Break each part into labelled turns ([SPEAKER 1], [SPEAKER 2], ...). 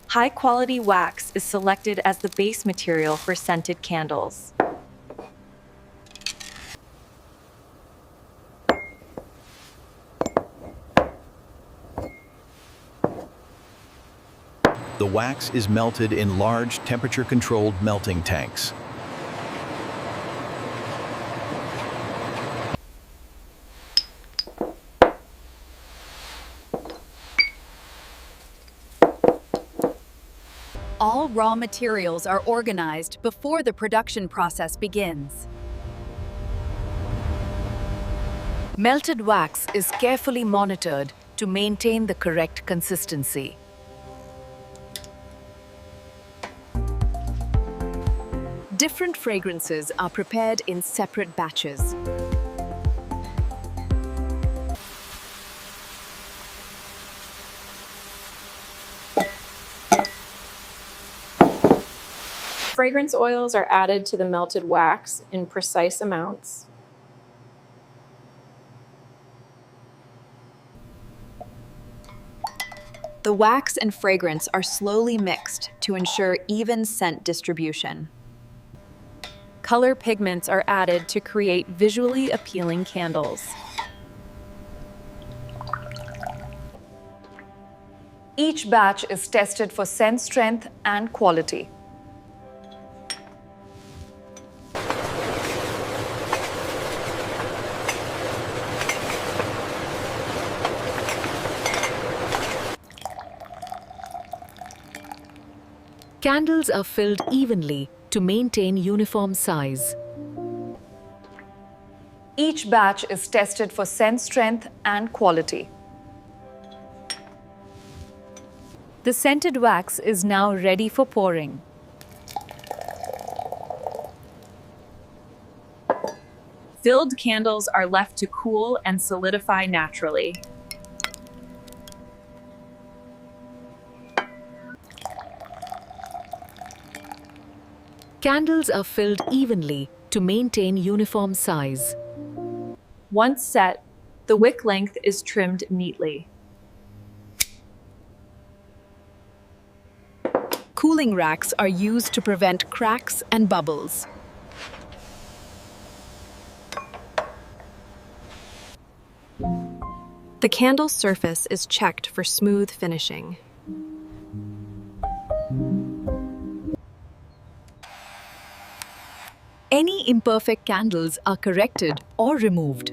[SPEAKER 1] High-quality wax is selected as the base material for scented candles.
[SPEAKER 2] The wax is melted in large temperature-controlled melting tanks.
[SPEAKER 3] All raw materials are organized before the production process begins. Melted wax is carefully monitored to maintain the correct consistency. Different fragrances are prepared in separate batches.
[SPEAKER 4] Fragrance oils are added to the melted wax in precise amounts.
[SPEAKER 3] The wax and fragrance are slowly mixed to ensure even scent distribution.
[SPEAKER 1] Color pigments are added to create visually appealing candles. Each batch is tested for scent strength and quality. Candles are filled evenly to maintain uniform size. Each batch is tested for scent strength and quality. The scented wax is now ready for pouring. Filled candles are left to cool and solidify naturally. Candles are filled evenly to maintain uniform size. Once set, the wick length is trimmed neatly.
[SPEAKER 3] Cooling racks are used to prevent cracks and bubbles. The candle surface is checked for smooth finishing. Any imperfect candles are corrected or removed.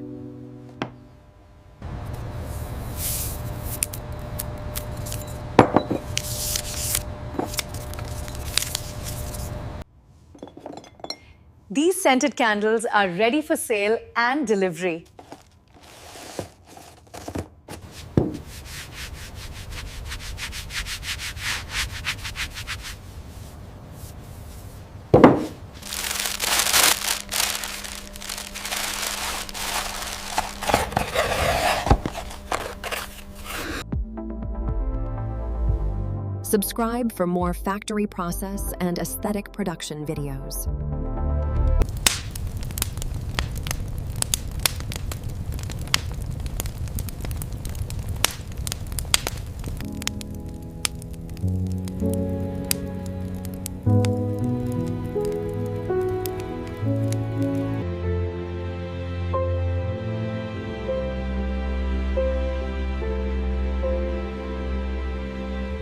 [SPEAKER 3] These scented candles are ready for sale and delivery. Subscribe for more factory process and aesthetic production videos.